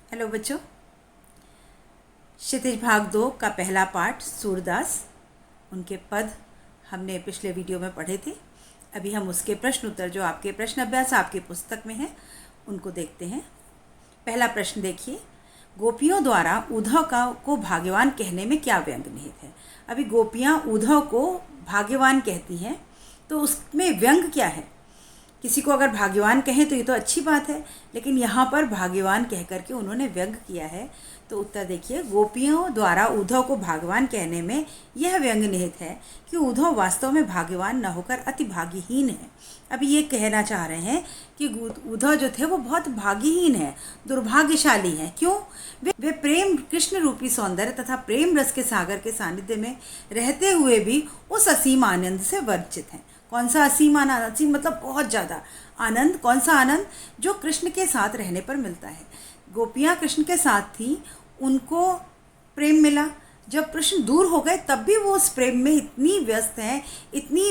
Hello बच्चों, क्षितिज भाग 2 का पहला पाठ सूरदास, उनके पद हमने पिछले वीडियो में पढ़े थे। अभी हम उसके प्रश्न उत्तर जो आपके प्रश्न अभ्यास आपकी पुस्तक में हैं उनको देखते हैं। पहला प्रश्न देखिए, गोपियों द्वारा उद्धव को भाग्यवान कहने में क्या व्यंग निहित है। अभी गोपियाँ उद्धव को भाग्यवान कहती हैं, तो उसमें व्यंग क्या है। किसी को अगर भाग्यवान कहें तो ये तो अच्छी बात है, लेकिन यहाँ पर भाग्यवान कह करके उन्होंने व्यंग किया है। तो उत्तर देखिए, गोपियों द्वारा उद्धव को भाग्यवान कहने में यह व्यंग निहित है कि उद्धव वास्तव में भाग्यवान न होकर अति भाग्यहीन है। अभी ये कहना चाह रहे हैं कि उद्धव जो थे वो बहुत भाग्यहीन है, दुर्भाग्यशाली हैं। क्यों? वे प्रेम कृष्ण रूपी सौंदर्य तथा प्रेम रस के सागर के सानिध्य में रहते हुए भी उस असीम आनंद से वंचित हैं। कौन सा असीम आनंद? असीम मतलब बहुत ज़्यादा आनंद। कौन सा आनंद? जो कृष्ण के साथ रहने पर मिलता है। गोपियाँ कृष्ण के साथ थी, उनको प्रेम मिला। जब कृष्ण दूर हो गए तब भी वो उस प्रेम में इतनी व्यस्त हैं, इतनी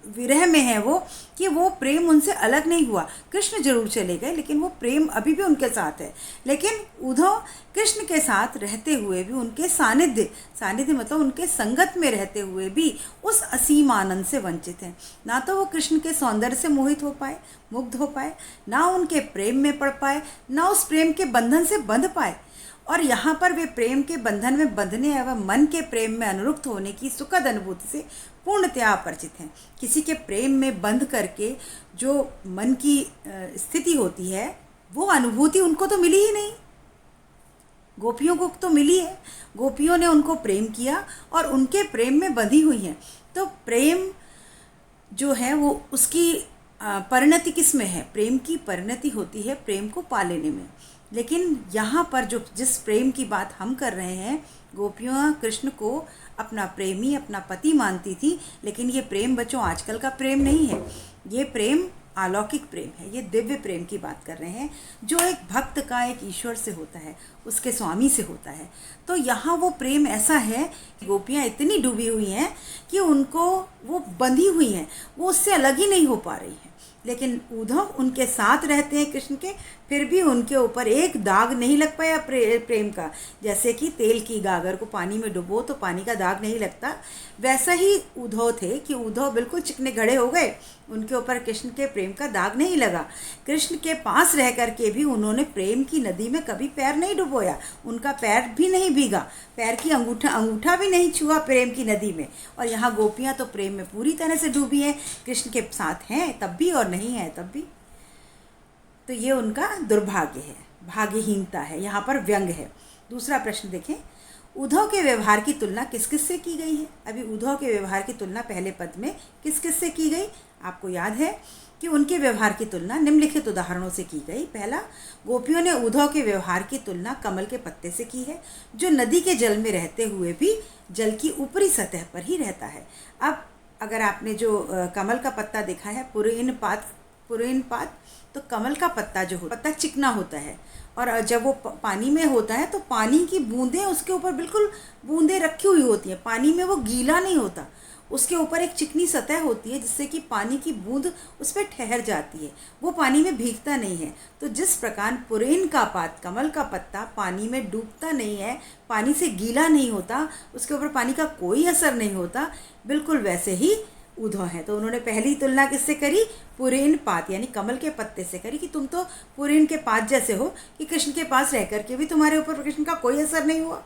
विरह में है वो, कि वो प्रेम उनसे अलग नहीं हुआ। कृष्ण जरूर चले गए, लेकिन वो प्रेम अभी भी उनके साथ है। लेकिन उद्धव कृष्ण के साथ रहते हुए भी, उनके सानिध्य मतलब उनके संगत में रहते हुए भी उस असीम आनंद से वंचित हैं। ना तो वो कृष्ण के सौंदर्य से मोहित हो पाए, मुग्ध हो पाए, ना उनके प्रेम में पड़ पाए, ना उस प्रेम के बंधन से बंध पाए। और यहाँ पर वे प्रेम के बंधन में बंधने एवं मन के प्रेम में अनुरक्त होने की सुखद अनुभूति से पूर्णतया अपरिचित हैं। किसी के प्रेम में बंध करके जो मन की स्थिति होती है, वो अनुभूति उनको तो मिली ही नहीं। गोपियों को तो मिली है, गोपियों ने उनको प्रेम किया और उनके प्रेम में बंधी हुई हैं। तो प्रेम जो है वो उसकी परिणति किस में है? प्रेम की परिणति होती है प्रेम को पा लेने में। लेकिन यहाँ पर जिस प्रेम की बात हम कर रहे हैं, गोपियाँ कृष्ण को अपना प्रेमी, अपना पति मानती थी, लेकिन ये प्रेम बच्चों आजकल का प्रेम नहीं है। ये प्रेम अलौकिक प्रेम है, ये दिव्य प्रेम की बात कर रहे हैं, जो एक भक्त का एक ईश्वर से होता है, उसके स्वामी से होता है। तो यहाँ वो प्रेम ऐसा है, गोपियाँ इतनी डूबी हुई हैं कि उनको वो बंधी हुई हैं, वो उससे अलग ही नहीं हो पा रही हैं। लेकिन उद्धव उनके साथ रहते हैं कृष्ण के, फिर भी उनके ऊपर एक दाग नहीं लग पाया प्रेम का। जैसे कि तेल की गागर को पानी में डुबो तो पानी का दाग नहीं लगता, वैसा ही उद्धव थे कि उद्धव बिल्कुल चिकने घड़े हो गए, उनके ऊपर कृष्ण के प्रेम का दाग नहीं लगा। कृष्ण के पास रह करके भी उन्होंने प्रेम की नदी में कभी पैर नहीं डुबोया, उनका पैर भी नहीं भीगा, पैर की अंगूठा भी नहीं छुआ प्रेम की नदी में। और यहाँ गोपियाँ तो प्रेम में पूरी तरह से डूबी हैं, कृष्ण के साथ हैं तब भी और नहीं है तब भी। तो ये उनका दुर्भाग्य है, भाग्यहीनता है, यहाँ पर व्यंग है। दूसरा प्रश्न देखें, उद्धव के व्यवहार की तुलना किस किस से की गई है। अभी उद्धव के व्यवहार की तुलना पहले पद में किस किस से की गई? आपको याद है कि उनके व्यवहार की तुलना निम्नलिखित उदाहरणों से की गई। पहला, गोपियों ने उद्धव के व्यवहार की तुलना कमल के पत्ते से की है, जो नदी के जल में रहते हुए भी जल की ऊपरी सतह पर ही रहता है। अब अगर आपने जो कमल का पत्ता देखा है, पुरैन पात, तो कमल का पत्ता जो होता है, पत्ता चिकना होता है, और जब वो पानी में होता है तो पानी की बूंदें उसके ऊपर बिल्कुल बूंदें रखी हुई होती हैं, पानी में वो गीला नहीं होता, उसके ऊपर एक चिकनी सतह होती है जिससे कि पानी की बूंद उस पर ठहर जाती है, वो पानी में भीगता नहीं है। तो जिस प्रकार पुरैन का पात, कमल का पत्ता पानी में डूबता नहीं है, पानी से गीला नहीं होता, उसके ऊपर पानी का कोई असर नहीं होता, बिल्कुल वैसे ही उद्धव है। तो उन्होंने पहली तुलना किससे करी? पुरैन पात यानी कमल के पत्ते से करी, कि तुम तो पुरैन के पात जैसे हो कि कृष्ण के पास रह करके भी तुम्हारे ऊपर कृष्ण का कोई असर नहीं हुआ।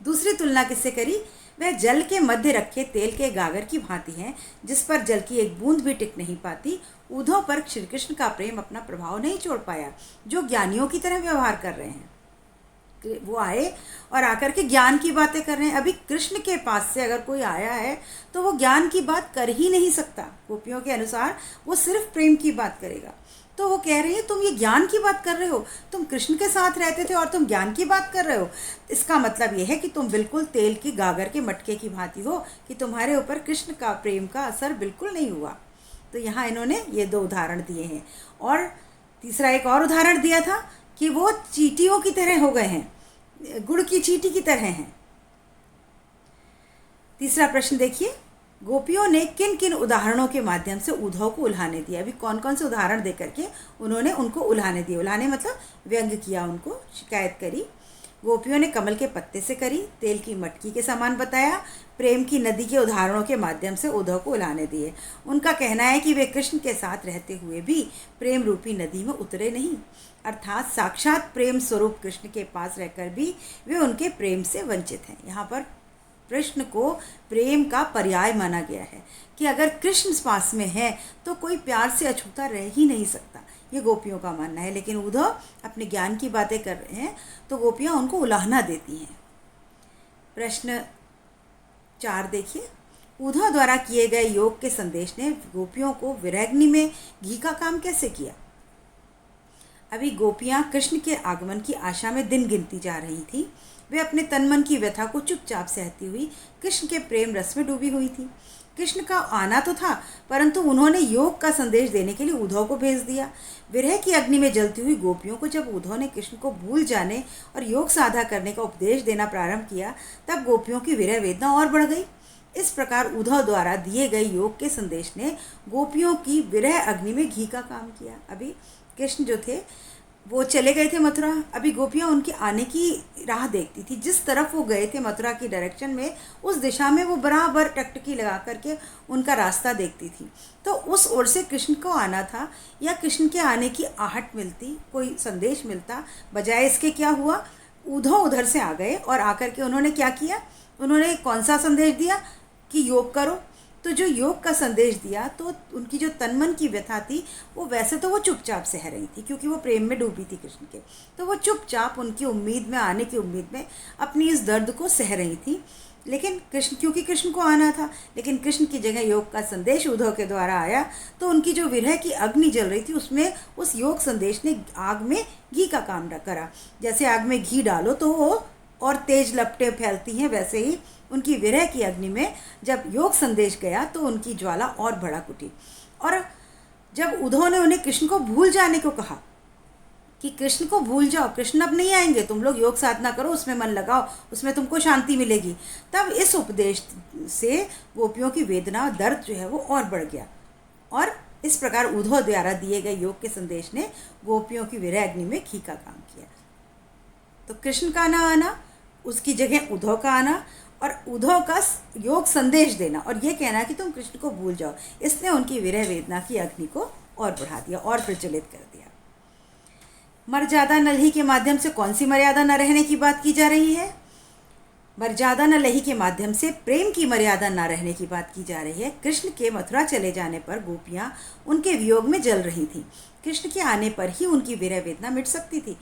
दूसरी तुलना किससे करी? वह जल के मध्य रखे तेल के गागर की भांति हैं, जिस पर जल की एक बूंद भी टिक नहीं पाती। उद्धव पर श्री कृष्ण का प्रेम अपना प्रभाव नहीं छोड़ पाया, जो ज्ञानियों की तरह व्यवहार कर रहे हैं। वो आए और आकर के ज्ञान की बातें कर रहे हैं। अभी कृष्ण के पास से अगर कोई आया है तो वो ज्ञान की बात कर ही नहीं सकता। गोपियों के अनुसार वो सिर्फ प्रेम की बात करेगा। तो वो कह रही है, तुम ये ज्ञान की बात कर रहे हो, तुम कृष्ण के साथ रहते थे और तुम ज्ञान की बात कर रहे हो। इसका मतलब ये है कि तुम बिल्कुल तेल की गागर के मटके की भांति हो, कि तुम्हारे ऊपर कृष्ण का प्रेम का असर बिल्कुल नहीं हुआ। तो यहाँ इन्होंने ये 2 उदाहरण दिए हैं। और तीसरा एक और उदाहरण दिया था कि वो चींटियों की तरह हो गए हैं, गुड़ की चींटी की तरह हैं। तीसरा प्रश्न देखिए, गोपियों ने किन किन उदाहरणों के माध्यम से उद्धव को उल्हाने दिया। अभी कौन कौन से उदाहरण दे करके उन्होंने उनको उल्हाने दिए। उल्हाने मतलब व्यंग किया उनको, शिकायत करी। गोपियों ने कमल के पत्ते से करी, तेल की मटकी के समान बताया, प्रेम की नदी के उदाहरणों के माध्यम से उद्धव को उलाहने दिए। उनका कहना है कि वे कृष्ण के साथ रहते हुए भी प्रेम रूपी नदी में उतरे नहीं, अर्थात साक्षात प्रेम स्वरूप कृष्ण के पास रहकर भी वे उनके प्रेम से वंचित हैं। यहाँ पर कृष्ण को प्रेम का पर्याय माना गया है कि अगर कृष्ण पास में है तो कोई प्यार से अछूता रह ही नहीं सकता, ये गोपियों का मानना है। लेकिन उद्धव अपने ज्ञान की बातें कर रहे हैं तो गोपियाँ उनको उलाहना देती हैं। प्रश्न 4 देखिए, उद्धव द्वारा किए गए योग के संदेश ने गोपियों को विरहाग्नि में घी का काम कैसे किया। अभी गोपियाँ कृष्ण के आगमन की आशा में दिन गिनती जा रही थी। वे अपने तन मन की व्यथा को चुपचाप सहती हुई कृष्ण के प्रेम रस में डूबी हुई थी। कृष्ण का आना तो था, परंतु उन्होंने योग का संदेश देने के लिए उद्धव को भेज दिया। विरह की अग्नि में जलती हुई गोपियों को जब उद्धव ने कृष्ण को भूल जाने और योग साधा करने का उपदेश देना प्रारंभ किया, तब गोपियों की विरह वेदना और बढ़ गई। इस प्रकार उद्धव द्वारा दिए गए योग के संदेश ने गोपियों की विरह अग्नि में घी का काम किया। अभी कृष्ण जो थे वो चले गए थे मथुरा। अभी गोपियाँ उनके आने की राह देखती थी। जिस तरफ वो गए थे मथुरा की डायरेक्शन में, उस दिशा में वो बराबर टकटकी लगा करके उनका रास्ता देखती थी। तो उस ओर से कृष्ण को आना था या कृष्ण के आने की आहट मिलती, कोई संदेश मिलता। बजाय इसके क्या हुआ, उद्धव उधर से आ गए और आकर के उन्होंने क्या किया, उन्होंने कौन सा संदेश दिया कि योग करो। तो जो योग का संदेश दिया तो उनकी जो तन मन की व्यथा थी वो वैसे तो वो चुपचाप सह रही थी, क्योंकि वो प्रेम में डूबी थी कृष्ण के। तो वो चुपचाप उनकी उम्मीद में, आने की उम्मीद में अपनी इस दर्द को सह रही थी। लेकिन कृष्ण, क्योंकि कृष्ण को आना था, लेकिन कृष्ण की जगह योग का संदेश उद्धव के द्वारा आया, तो उनकी जो विरह की अग्नि जल रही थी उसमें उस योग संदेश ने आग में घी का काम करा। जैसे आग में घी डालो तो वो और तेज लपटें फैलती हैं, वैसे ही उनकी विरह की अग्नि में जब योग संदेश गया तो उनकी ज्वाला और भड़क उठी। और जब उद्धव ने उन्हें कृष्ण को भूल जाने को कहा कि कृष्ण को भूल जाओ, कृष्ण अब नहीं आएंगे, तुम लोग योग साधना करो, उसमें मन लगाओ, उसमें तुमको शांति मिलेगी, तब इस उपदेश से गोपियों की वेदना, दर्द जो है वो और बढ़ गया। और इस प्रकार उद्धव द्वारा दिए गए योग के संदेश ने गोपियों की विरह अग्नि में घी का काम किया। तो कृष्ण का ना आना, उसकी जगह उद्धव का आना और उद्धव का योग संदेश देना और ये कहना कि तुम कृष्ण को भूल जाओ, इसने उनकी विरह वेदना की अग्नि को और बढ़ा दिया और प्रज्वलित कर दिया। मर्यादा नलही के माध्यम से कौन सी मर्यादा न रहने की बात की जा रही है। मर्यादा नलही के माध्यम से प्रेम की मर्यादा न रहने की बात की जा रही है। कृष्ण के मथुरा चले जाने पर गोपियाँ उनके वियोग में जल रही थीं। कृष्ण के आने पर ही उनकी विरह वेदना मिट सकती थी,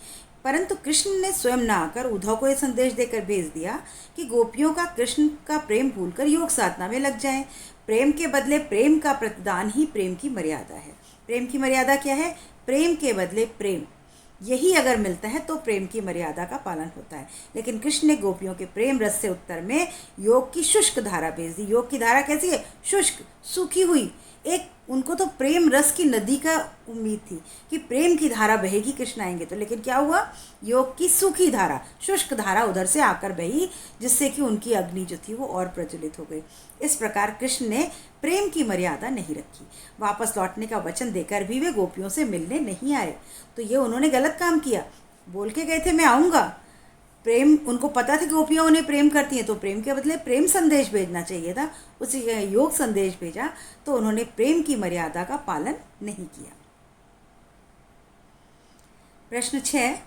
परंतु कृष्ण ने स्वयं न आकर उद्धव को यह संदेश देकर भेज दिया कि गोपियों का कृष्ण का प्रेम भूलकर योग साधना में लग जाएं। प्रेम के बदले प्रेम का प्रतिदान ही प्रेम की मर्यादा है। प्रेम की मर्यादा क्या है? प्रेम के बदले प्रेम, यही अगर मिलता है तो प्रेम की मर्यादा का पालन होता है। लेकिन कृष्ण ने गोपियों के प्रेम रस से उत्तर में योग की शुष्क धारा भेज दी। योग की धारा कैसी है? शुष्क, सूखी हुई। एक उनको तो प्रेम रस की नदी का उम्मीद थी कि प्रेम की धारा बहेगी, कृष्ण आएंगे तो, लेकिन क्या हुआ? योग की सूखी धारा, शुष्क धारा उधर से आकर बही, जिससे कि उनकी अग्नि जो थी वो और प्रज्वलित हो गई। इस प्रकार कृष्ण ने प्रेम की मर्यादा नहीं रखी। वापस लौटने का वचन देकर भी वे गोपियों से मिलने नहीं आए, तो ये उन्होंने गलत काम किया। बोल के गए थे मैं आऊँगा, प्रेम, उनको पता था कि गोपियाँ उन्हें प्रेम करती हैं, तो प्रेम के बदले प्रेम संदेश भेजना चाहिए था, उसी योग संदेश भेजा, तो उन्होंने प्रेम की मर्यादा का पालन नहीं किया। प्रश्न 6,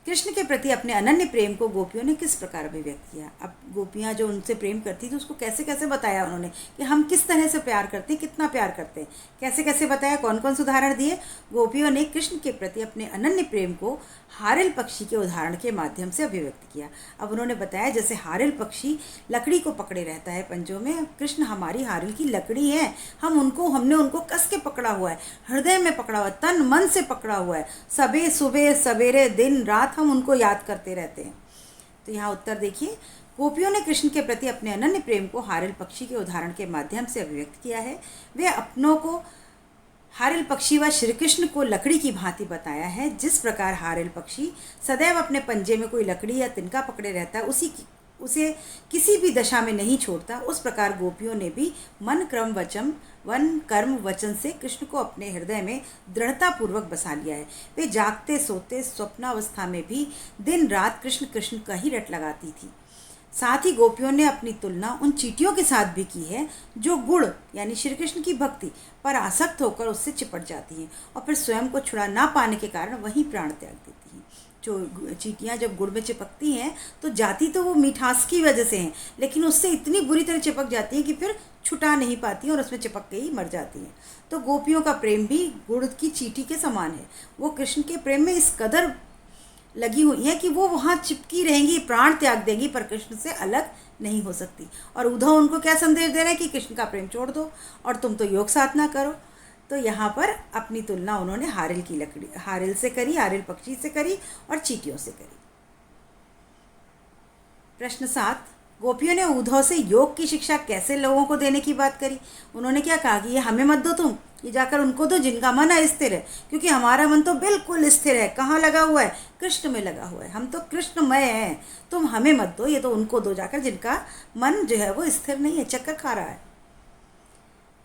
कृष्ण के प्रति अपने अनन्य प्रेम को गोपियों ने किस प्रकार अभिव्यक्त किया। अब गोपियाँ जो उनसे प्रेम करती थी उसको कैसे कैसे बताया उन्होंने कि हम किस तरह से प्यार करते हैं, कितना प्यार करते हैं, कैसे कैसे बताया, कौन कौन से उदाहरण दिए। गोपियों ने कृष्ण के प्रति अपने अनन्य प्रेम को हारिल पक्षी के उदाहरण के माध्यम से अभिव्यक्त किया। अब उन्होंने बताया जैसे हारिल पक्षी लकड़ी को पकड़े रहता है पंजों में, कृष्ण हमारी हारिल की लकड़ी है, हमने उनको कस के पकड़ा हुआ है, हृदय में पकड़ा हुआ है, तन मन से पकड़ा हुआ है, सुबह सवेरे दिन रात हम उनको याद करते रहते हैं। तो यहाँ उत्तर देखिए, गोपियों ने कृष्ण के प्रति अपने अनन्य प्रेम को हारिल पक्षी के उदाहरण के माध्यम से अभिव्यक्त किया है। वे अपनों को हारिल पक्षी व श्री कृष्ण को लकड़ी की भांति बताया है। जिस प्रकार हारिल पक्षी सदैव अपने पंजे में कोई लकड़ी या तिनका पकड़े रहता है, उसी उसे किसी भी दशा में नहीं छोड़ता, उस प्रकार गोपियों ने भी मन कर्म वचन से कृष्ण को अपने हृदय में दृढ़ता पूर्वक बसा लिया है। वे जागते सोते स्वप्नावस्था में भी दिन रात कृष्ण कृष्ण का ही रट लगाती थी। साथ ही गोपियों ने अपनी तुलना उन चींटियों के साथ भी की है जो गुड़ यानी श्री कृष्ण की भक्ति पर आसक्त होकर उससे चिपट जाती हैं और फिर स्वयं को छुड़ा ना पाने के कारण वहीं प्राण त्याग देती हैं। जो चींटियाँ जब गुड़ में चिपकती हैं तो जाती तो वो मिठास की वजह से हैं, लेकिन उससे इतनी बुरी तरह चिपक जाती हैं कि फिर छुटा नहीं पाती और उसमें चिपक के ही मर जाती हैं। तो गोपियों का प्रेम भी गुड़ की चींटी के समान है। वो कृष्ण के प्रेम में इस कदर लगी हुई है कि वो वहाँ चिपकी रहेंगी, प्राण त्याग देंगी, पर कृष्ण से अलग नहीं हो सकती। और उद्धव उनको क्या संदेश दे रहे हैं कि कृष्ण का प्रेम छोड़ दो और तुम तो योग साधना करो। तो यहाँ पर अपनी तुलना उन्होंने हारिल से करी, हारिल पक्षी से करी और चींटियों से करी। प्रश्न 7, गोपियों ने उद्धव से योग की शिक्षा कैसे लोगों को देने की बात करी। उन्होंने क्या कहा कि ये हमें मत दो तुम, ये जाकर उनको दो जिनका मन अस्थिर है, क्योंकि हमारा मन तो बिल्कुल स्थिर है। कहाँ लगा हुआ है? कृष्ण में लगा हुआ है। हम तो कृष्णमय हैं, तुम हमें मत दो, ये तो उनको दो जाकर जिनका मन जो है वो स्थिर नहीं है, चक्कर खा रहा है।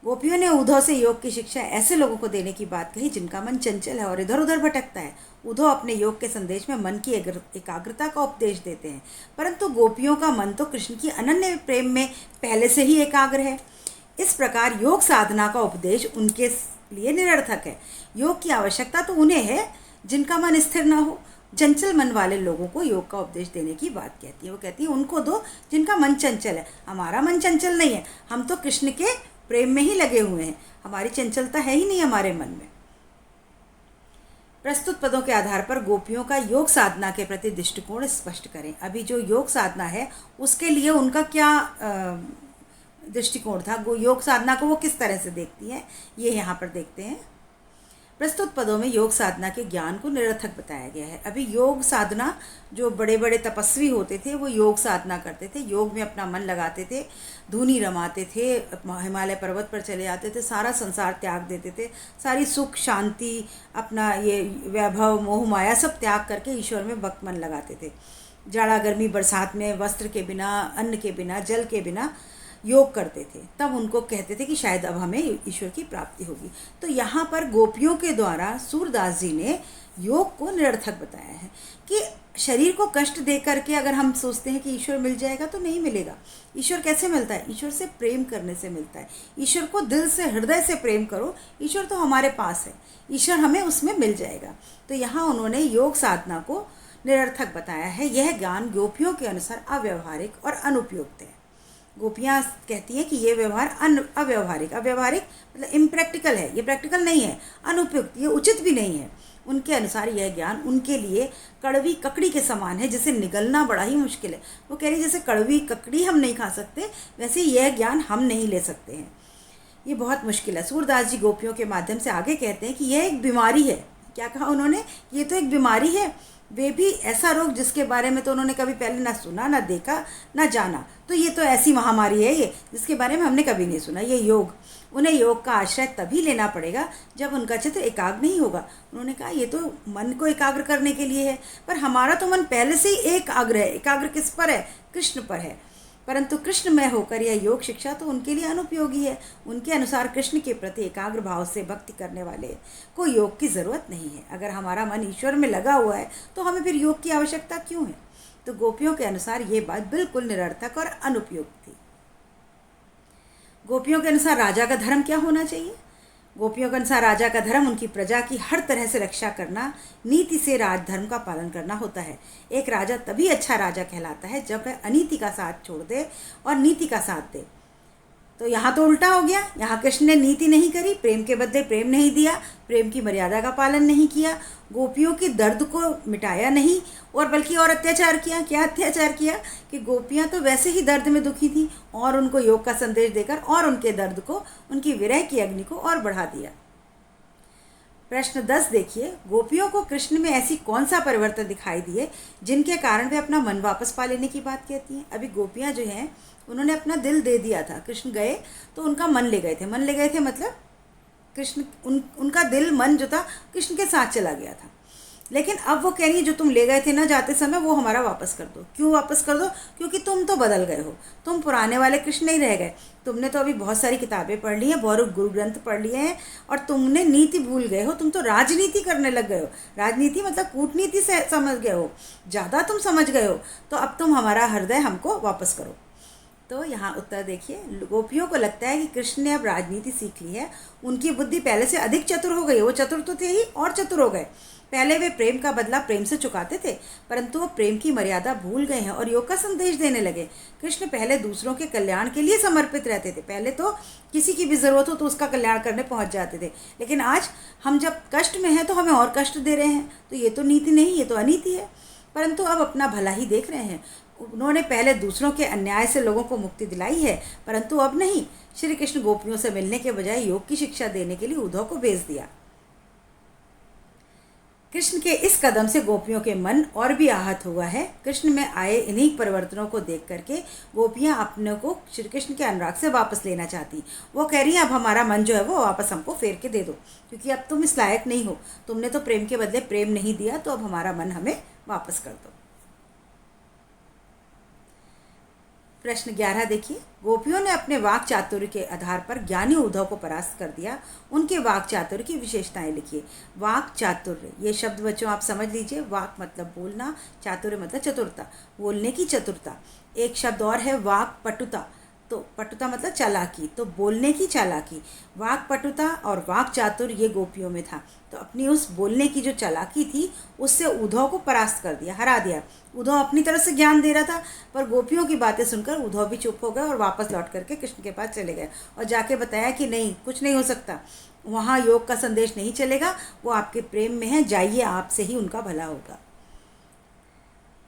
गोपियों ने उद्धव से योग की शिक्षा ऐसे लोगों को देने की बात कही जिनका मन चंचल है और इधर उधर भटकता है। उद्धव अपने योग के संदेश में मन की एकाग्रता का उपदेश देते हैं, परंतु गोपियों का मन तो कृष्ण की अनन्य प्रेम में पहले से ही एकाग्र है। इस प्रकार योग साधना का उपदेश उनके लिए निरर्थक है। योग की आवश्यकता तो उन्हें है जिनका मन स्थिर ना हो। चंचल मन वाले लोगों को योग का उपदेश देने की बात कहती है। वो कहती है उनको दो जिनका मन चंचल है। हमारा मन चंचल नहीं है, हम तो कृष्ण के प्रेम में ही लगे हुए हैं, हमारी चंचलता है ही नहीं हमारे मन में। प्रस्तुत पदों के आधार पर गोपियों का योग साधना के प्रति दृष्टिकोण स्पष्ट करें। अभी जो योग साधना है उसके लिए उनका क्या दृष्टिकोण था, योग साधना को वो किस तरह से देखती है, ये यहाँ पर देखते हैं। प्रस्तुत पदों में योग साधना के ज्ञान को निरर्थक बताया गया है। अभी योग साधना, जो बड़े बड़े तपस्वी होते थे वो योग साधना करते थे, योग में अपना मन लगाते थे, धूनी रमाते थे, हिमालय पर्वत पर चले जाते थे, सारा संसार त्याग देते थे, सारी सुख शांति, अपना ये वैभव मोह माया सब त्याग करके ईश्वर में भक्त मन लगाते थे। जाड़ा गर्मी बरसात में वस्त्र के बिना, अन्न के बिना, जल के बिना योग करते थे। तब उनको कहते थे कि शायद अब हमें ईश्वर की प्राप्ति होगी। तो यहाँ पर गोपियों के द्वारा सूरदास जी ने योग को निरर्थक बताया है कि शरीर को कष्ट दे करके अगर हम सोचते हैं कि ईश्वर मिल जाएगा तो नहीं मिलेगा। ईश्वर कैसे मिलता है? ईश्वर से प्रेम करने से मिलता है। ईश्वर को दिल से, हृदय से प्रेम करो, ईश्वर तो हमारे पास है, ईश्वर हमें उसमें मिल जाएगा। तो यहाँ उन्होंने योग साधना को निरर्थक बताया है। यह ज्ञान गोपियों के अनुसार अव्यवहारिक और अनुपयुक्त है। गोपियाँ कहती हैं कि ये व्यवहार अव्यवहारिक मतलब इम्प्रैक्टिकल है, ये प्रैक्टिकल नहीं है, अनुपयुक्त, ये उचित भी नहीं है। उनके अनुसार यह ज्ञान उनके लिए कड़वी ककड़ी के समान है, जिसे निगलना बड़ा ही मुश्किल है। वो कह रही जैसे कड़वी ककड़ी हम नहीं खा सकते, वैसे यह ज्ञान हम नहीं ले सकते हैं, ये बहुत मुश्किल है। सूरदास जी गोपियों के माध्यम से आगे कहते हैं कि यह एक बीमारी है। क्या कहा उन्होंने? ये तो एक बीमारी है, वे भी ऐसा रोग जिसके बारे में तो उन्होंने कभी पहले ना सुना, ना देखा, ना जाना। तो ये तो ऐसी महामारी है ये जिसके बारे में हमने कभी नहीं सुना, ये योग। उन्हें योग का आश्रय तभी लेना पड़ेगा जब उनका चित्त एकाग्र नहीं होगा। उन्होंने कहा ये तो मन को एकाग्र करने के लिए है, पर हमारा तो मन पहले से ही एकाग्र है। एकाग्र किस पर है? कृष्ण पर है। परंतु कृष्णमय होकर यह योग शिक्षा तो उनके लिए अनुपयोगी है। उनके अनुसार कृष्ण के प्रति एकाग्र भाव से भक्ति करने वाले को योग की ज़रूरत नहीं है। अगर हमारा मन ईश्वर में लगा हुआ है तो हमें फिर योग की आवश्यकता क्यों है? तो गोपियों के अनुसार ये बात बिल्कुल निरर्थक और अनुपयुक्त थी। गोपियों के अनुसार राजा का धर्म क्या होना चाहिए? गोपियों के अनुसार राजा का धर्म उनकी प्रजा की हर तरह से रक्षा करना, नीति से राजधर्म का पालन करना होता है। एक राजा तभी अच्छा राजा कहलाता है जब वह अनीति का साथ छोड़ दे और नीति का साथ दे। तो यहाँ तो उल्टा हो गया। यहाँ कृष्ण ने नीति नहीं करी, प्रेम के बदले प्रेम नहीं दिया, प्रेम की मर्यादा का पालन नहीं किया, गोपियों की दर्द को मिटाया नहीं, और बल्कि और अत्याचार किया। क्या अत्याचार किया कि गोपियाँ तो वैसे ही दर्द में दुखी थी और उनको योग का संदेश देकर और उनके दर्द को, उनकी विरह की अग्नि को और बढ़ा दिया। प्रश्न 10 देखिए, गोपियों को कृष्ण में ऐसी कौन सा परिवर्तन दिखाई दिए जिनके कारण वे अपना मन वापस पा लेने की बात कहती हैं। अभी गोपियाँ जो हैं उन्होंने अपना दिल दे दिया था, कृष्ण गए तो उनका मन ले गए थे। मन ले गए थे मतलब कृष्ण, उनका दिल मन जो था कृष्ण के साथ चला गया था। लेकिन अब वो कह रही है जो तुम ले गए थे ना जाते समय वो हमारा वापस कर दो। क्यों वापस कर दो? क्योंकि तुम तो बदल गए हो, तुम पुराने वाले कृष्ण नहीं रह गए। तुमने तो अभी बहुत सारी किताबें पढ़ ली हैं, बहुत गुरु ग्रंथ पढ़ लिए हैं और तुमने नीति भूल गए हो। तुम तो राजनीति करने लग गए हो। राजनीति मतलब कूटनीति से समझ गए हो, ज़्यादा तुम समझ गए हो। तो अब तुम हमारा हृदय हमको वापस करो। तो यहाँ उत्तर देखिए, गोपियों को लगता है कि कृष्ण ने अब राजनीति सीख ली है। उनकी बुद्धि पहले से अधिक चतुर हो गई। वो चतुर तो थे ही और चतुर हो गए। पहले वे प्रेम का बदला प्रेम से चुकाते थे, परंतु वो प्रेम की मर्यादा भूल गए हैं और योग का संदेश देने लगे। कृष्ण पहले दूसरों के कल्याण के लिए समर्पित रहते थे। पहले तो किसी की भी ज़रूरत हो तो उसका कल्याण करने पहुंच जाते थे, लेकिन आज हम जब कष्ट में हैं तो हमें और कष्ट दे रहे हैं। तो ये तो नीति नहीं, ये तो अनीति है। परंतु अब अपना भला ही देख रहे हैं। उन्होंने पहले दूसरों के अन्याय से लोगों को मुक्ति दिलाई है, परंतु अब नहीं। श्री कृष्ण गोपियों से मिलने के बजाय योग की शिक्षा देने के लिए उद्धव को भेज दिया। कृष्ण के इस कदम से गोपियों के मन और भी आहत हुआ है। कृष्ण में आए इन्हीं परिवर्तनों को देख करके गोपियां अपने को श्री कृष्ण के अनुराग से वापस लेना चाहती। वो कह रही हैं अब हमारा मन जो है वो वापस हमको फेर के दे दो, क्योंकि अब तुम इस लायक नहीं हो। तुमने तो प्रेम के बदले प्रेम नहीं दिया, तो अब हमारा मन हमें वापस कर दो। प्रश्न 11 देखिए, गोपियों ने अपने वाक चातुर्य के आधार पर ज्ञानी उद्धव को परास्त कर दिया। उनके वाक चातुर्य की विशेषताएं लिखिए। वाक चातुर्य, ये शब्द बच्चों आप समझ लीजिए। वाक मतलब बोलना, चातुर्य मतलब चतुरता, बोलने की चतुरता। एक शब्द और है वाक पटुता। तो पटुता मतलब चालाकी, तो बोलने की चालाकी। वाक पटुता और वाक चातुर्य ये गोपियों में था। तो अपनी उस बोलने की जो चालाकी थी उससे उद्धव को परास्त कर दिया, हरा दिया। उद्धव अपनी तरफ से ज्ञान दे रहा था, पर गोपियों की बातें सुनकर उद्धव भी चुप हो गए और वापस लौट करके कृष्ण के पास चले गए और जाके बताया कि नहीं, कुछ नहीं हो सकता, वहाँ योग का संदेश नहीं चलेगा, वो आपके प्रेम में है, जाइए, आपसे ही उनका भला होगा।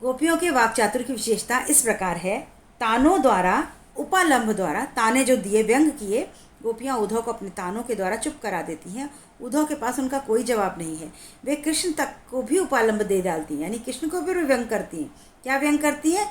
गोपियों के वाक चातुर्य की विशेषता इस प्रकार है। तानों द्वारा, उपालंब द्वारा, ताने जो दिए, व्यंग किए, गोपियाँ उद्धव को अपने तानों के द्वारा चुप करा देती हैं। उद्धव के पास उनका कोई जवाब नहीं है। वे कृष्ण तक को भी उपालंब दे डालती हैं, यानी कृष्ण को भी व्यंग करती हैं। क्या व्यंग करती है?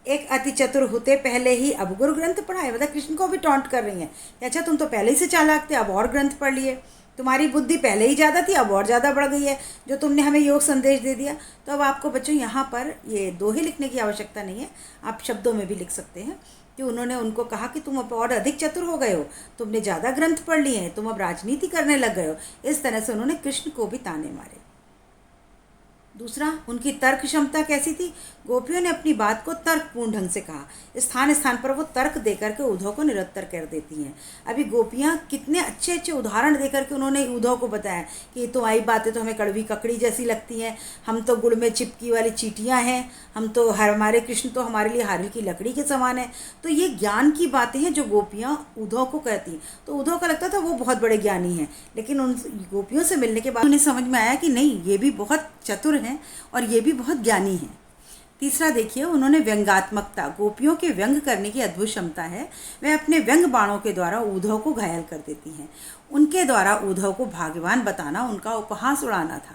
एक अति चतुर होते पहले ही अब गुरु ग्रंथ पढ़ा है, मतलब कृष्ण को भी टॉन्ट कर रही हैं कि अच्छा तुम तो पहले ही से चालाक थे, अब और ग्रंथ पढ़ लिए, तुम्हारी बुद्धि पहले ही ज़्यादा थी, अब और ज़्यादा बढ़ गई है, जो तुमने हमें योग संदेश दे दिया। तो अब आपको बच्चों यहाँ पर ये दोहे लिखने की आवश्यकता नहीं है, आप शब्दों में भी लिख सकते हैं कि उन्होंने उनको कहा कि तुम अब और अधिक चतुर हो गए हो, तुमने ज़्यादा ग्रंथ पढ़ लिए हैं, तुम अब राजनीति करने लग गए हो। इस तरह से उन्होंने कृष्ण को भी ताने मारे। दूसरा, उनकी तर्क क्षमता कैसी थी? गोपियों ने अपनी बात को तर्कपूर्ण ढंग से कहा। स्थान स्थान पर वो तर्क देकर के उद्धव को निरत्तर कर देती हैं। अभी गोपियाँ कितने अच्छे अच्छे उदाहरण देकर के उन्होंने उद्धव को बताया कि तुम्हारी बातें तो हमें कड़वी ककड़ी जैसी लगती हैं, हम तो गुड़ में चिपकी वाली चींटियाँ हैं, हम तो हमारे कृष्ण तो हमारे लिए हारिल की लकड़ी के समान है। तो ये ज्ञान की बातें हैं जो गोपियाँ उद्धव को कहती। तो उद्धव का लगता था वो बहुत बड़े ज्ञानी हैं, लेकिन उन गोपियों से मिलने के बाद उन्हें समझ में आया कि नहीं, ये भी बहुत चतुर हैं और ये भी बहुत ज्ञानी हैं। तीसरा देखिए, उन्होंने व्यंगात्मकता, गोपियों के व्यंग करने की अद्भुत क्षमता है। वे अपने व्यंग बाणों के द्वारा उद्धव को घायल कर देती हैं। उनके द्वारा उद्धव को भाग्यवान बताना, उनका उपहास उड़ाना था।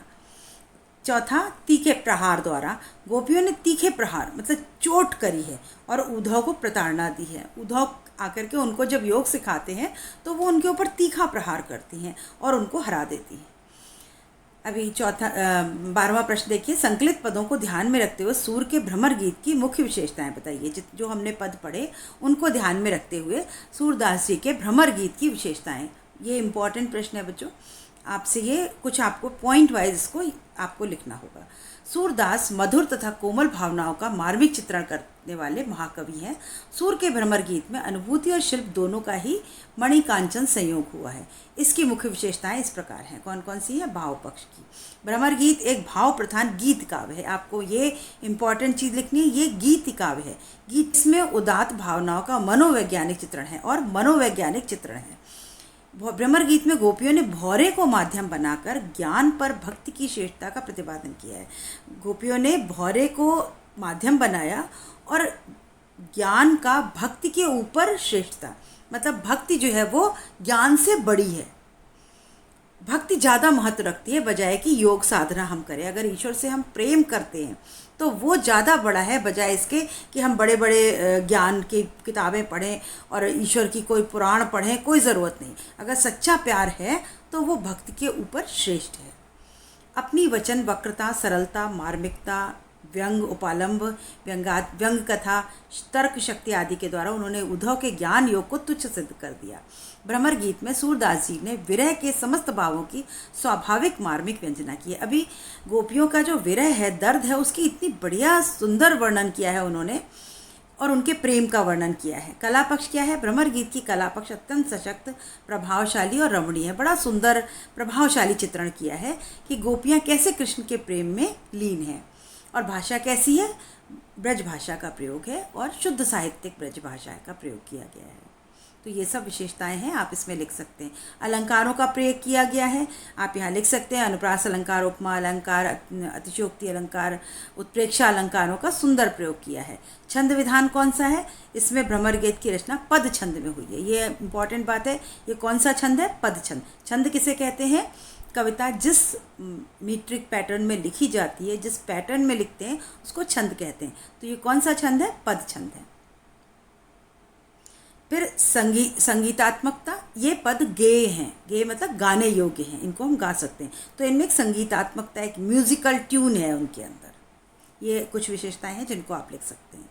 चौथा, तीखे प्रहार द्वारा, गोपियों ने तीखे प्रहार मतलब चोट करी है और उद्धव को प्रताड़ना दी है। उद्धव आकर के उनको जब योग सिखाते हैं तो वो उनके ऊपर तीखा प्रहार करती हैं और उनको हरा देती हैं। अभी 12वां प्रश्न देखिए, संकलित पदों को ध्यान में रखते हुए सूर के भ्रमर गीत की मुख्य विशेषताएं बताइए। जो हमने पद पढ़े उनको ध्यान में रखते हुए सूरदास जी के भ्रमर गीत की विशेषताएं। ये इम्पॉर्टेंट प्रश्न है बच्चों, आपसे ये कुछ आपको पॉइंट वाइज इसको आपको लिखना होगा। सूरदास मधुर तथा कोमल भावनाओं का मार्मिक चित्रण करने वाले महाकवि हैं। सूर के भ्रमर गीत में अनुभूति और शिल्प दोनों का ही मणिकांचन संयोग हुआ है। इसकी मुख्य विशेषताएं इस प्रकार हैं। कौन कौन सी है? भाव पक्ष की। भ्रमर गीत एक भाव प्रधान गीत काव्य है। आपको ये इंपॉर्टेंट चीज़ लिखनी है, ये गीत काव्य है। गीत इसमें उदात्त भावनाओं का मनोवैज्ञानिक चित्रण है और मनोवैज्ञानिक चित्रण है। भ्रमर गीत में गोपियों ने भौरे को माध्यम बनाकर ज्ञान पर भक्ति की श्रेष्ठता का प्रतिपादन किया है। गोपियों ने भौरे को माध्यम बनाया और ज्ञान का भक्ति के ऊपर श्रेष्ठता, मतलब भक्ति जो है वो ज्ञान से बड़ी है। भक्ति ज़्यादा महत्व रखती है बजाय कि योग साधना हम करें। अगर ईश्वर से हम प्रेम करते हैं तो वो ज़्यादा बड़ा है बजाय इसके कि हम बड़े बड़े ज्ञान की किताबें पढ़ें और ईश्वर की कोई पुराण पढ़ें, कोई ज़रूरत नहीं। अगर सच्चा प्यार है तो वो भक्ति के ऊपर श्रेष्ठ है। अपनी वचन वक्रता, सरलता, मार्मिकता, व्यंग, उपालंब, व्यंग कथा, तर्क शक्ति आदि के द्वारा उन्होंने उद्धव के ज्ञान योग को तुच्छ सिद्ध कर दिया। भ्रमर गीत में सूरदास जी ने विरह के समस्त भावों की स्वाभाविक मार्मिक व्यंजना की है। अभी गोपियों का जो विरह है, दर्द है, उसकी इतनी बढ़िया सुंदर वर्णन किया है उन्होंने, और उनके प्रेम का वर्णन किया है। कला पक्ष क्या है? भ्रमर गीत की कला पक्ष अत्यंत सशक्त, प्रभावशाली और रमणीय है। बड़ा सुंदर प्रभावशाली चित्रण किया है कि गोपियाँ कैसे कृष्ण के प्रेम में लीन हैं। और भाषा कैसी है? ब्रज भाषा का प्रयोग है और शुद्ध साहित्यिक ब्रज भाषा का प्रयोग किया गया है। तो ये सब विशेषताएं हैं, आप इसमें लिख सकते हैं। अलंकारों का प्रयोग किया गया है, आप यहाँ लिख सकते हैं। अनुप्रास अलंकार, उपमा अलंकार, अतिशयोक्ति अलंकार, उत्प्रेक्षा अलंकारों का सुंदर प्रयोग किया है। छंद विधान कौन सा है? इसमें भ्रमर गीत की रचना पद छंद में हुई है। ये इंपॉर्टेंट बात है। ये कौन सा छंद है? पद छंद। छंद किसे कहते हैं? कविता जिस मीट्रिक पैटर्न में लिखी जाती है, जिस पैटर्न में लिखते हैं, उसको छंद कहते हैं। तो ये कौन सा छंद है? पद छंद है। फिर संगीतात्मकता, ये पद गेय हैं। गेय मतलब गाने योग्य हैं, इनको हम गा सकते हैं। तो इनमें एक संगीतात्मकता, एक म्यूजिकल ट्यून है उनके अंदर। ये कुछ विशेषताएं हैं जिनको आप लिख सकते हैं।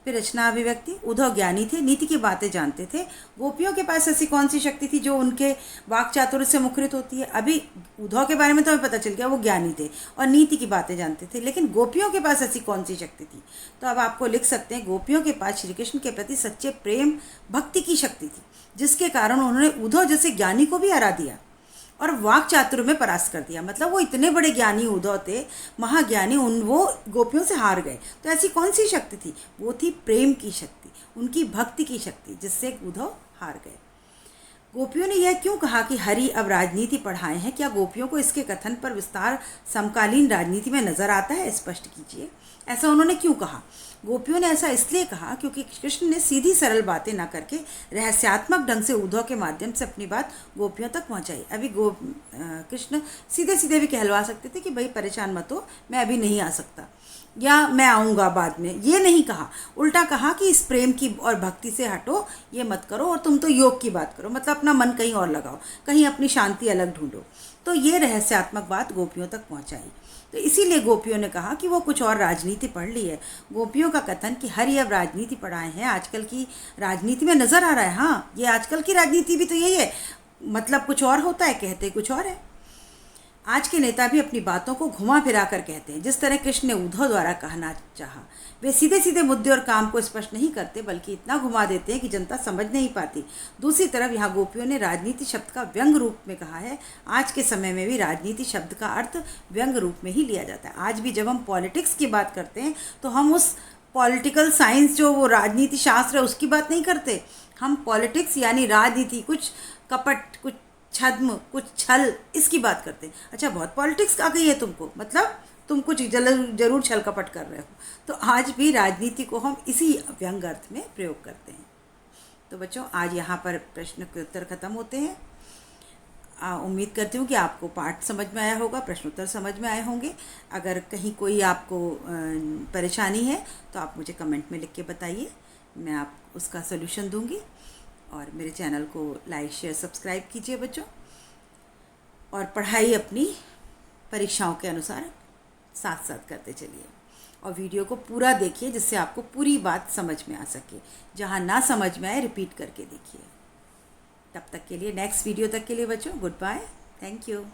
फिर रचना अभिव्यक्ति, उद्धव ज्ञानी थे, नीति की बातें जानते थे। गोपियों के पास ऐसी कौन सी शक्ति थी जो उनके वाक चातुर्य से मुखरित होती है? अभी उद्धव के बारे में तो हमें पता चल गया, वो ज्ञानी थे और नीति की बातें जानते थे, लेकिन गोपियों के पास ऐसी कौन सी शक्ति थी? तो अब आपको लिख सकते हैं, गोपियों के पास श्री कृष्ण के प्रति सच्चे प्रेम भक्ति की शक्ति थी, जिसके कारण उन्होंने उद्धव जैसे ज्ञानी को भी हरा दिया और वाक चातुर्य में परास्त कर दिया। मतलब वो इतने बड़े ज्ञानी उद्धव थे, महाज्ञानी, वो गोपियों से हार गए। तो ऐसी कौन सी शक्ति थी? वो थी प्रेम की शक्ति, उनकी भक्ति की शक्ति, जिससे उद्धव हार गए। गोपियों ने यह क्यों कहा कि हरि अब राजनीति पढ़ाए हैं? क्या गोपियों को इसके कथन पर विस्तार समकालीन राजनीति में नजर आता है? स्पष्ट कीजिए। ऐसा उन्होंने क्यों कहा? गोपियों ने ऐसा इसलिए कहा क्योंकि कृष्ण ने सीधी सरल बातें ना करके रहस्यात्मक ढंग से उद्धव के माध्यम से अपनी बात गोपियों तक पहुंचाई। अभी कृष्ण सीधे सीधे भी कहलवा सकते थे कि भाई परेशान मत हो, मैं अभी नहीं आ सकता, या मैं आऊँगा बाद में। ये नहीं कहा, उल्टा कहा कि इस प्रेम की और भक्ति से हटो, ये मत करो, और तुम तो योग की बात करो, मतलब अपना मन कहीं और लगाओ, कहीं अपनी शांति अलग ढूंढो। तो ये रहस्यात्मक बात गोपियों तक पहुंचाई। तो इसीलिए गोपियों ने कहा कि वो कुछ और राजनीति पढ़ ली है। गोपियों का कथन कि हरि अब राजनीति पढ़ाए हैं, आजकल की राजनीति में नज़र आ रहा है। हाँ, ये आजकल की राजनीति भी तो यही है, मतलब कुछ और होता है, कहते कुछ और है। आज के नेता भी अपनी बातों को घुमा फिरा कर कहते हैं। जिस तरह कृष्ण ने उद्धव द्वारा कहना चाहा, वे सीधे सीधे मुद्दे और काम को स्पष्ट नहीं करते, बल्कि इतना घुमा देते हैं कि जनता समझ नहीं पाती। दूसरी तरफ यहाँ गोपियों ने राजनीति शब्द का व्यंग रूप में कहा है। आज के समय में भी राजनीति शब्द का अर्थ व्यंग रूप में ही लिया जाता है। आज भी जब हम पॉलिटिक्स की बात करते हैं तो हम उस पॉलिटिकल साइंस, जो वो राजनीति शास्त्र है, उसकी बात नहीं करते। हम पॉलिटिक्स यानी राजनीति, कुछ कपट, कुछ छद्म, कुछ छल, इसकी बात करते हैं। अच्छा, बहुत पॉलिटिक्स आ गई है तुमको, मतलब तुम कुछ जरूर छल कपट कर रहे हो। तो आज भी राजनीति को हम इसी व्यंग अर्थ में प्रयोग करते हैं। तो बच्चों, आज यहाँ पर प्रश्न के उत्तर खत्म होते हैं। उम्मीद करती हूँ कि आपको पाठ समझ में आया होगा, प्रश्न उत्तर समझ में आए होंगे। अगर कहीं कोई आपको परेशानी है तो आप मुझे कमेंट में लिख के बताइए, मैं आप उसका सलूशन दूँगी। और मेरे चैनल को लाइक, शेयर, सब्सक्राइब कीजिए बच्चों, और पढ़ाई अपनी परीक्षाओं के अनुसार साथ साथ करते चलिए, और वीडियो को पूरा देखिए जिससे आपको पूरी बात समझ में आ सके। जहाँ ना समझ में आए रिपीट करके देखिए। तब तक के लिए, नेक्स्ट वीडियो तक के लिए बच्चों, गुड बाय, थैंक यू।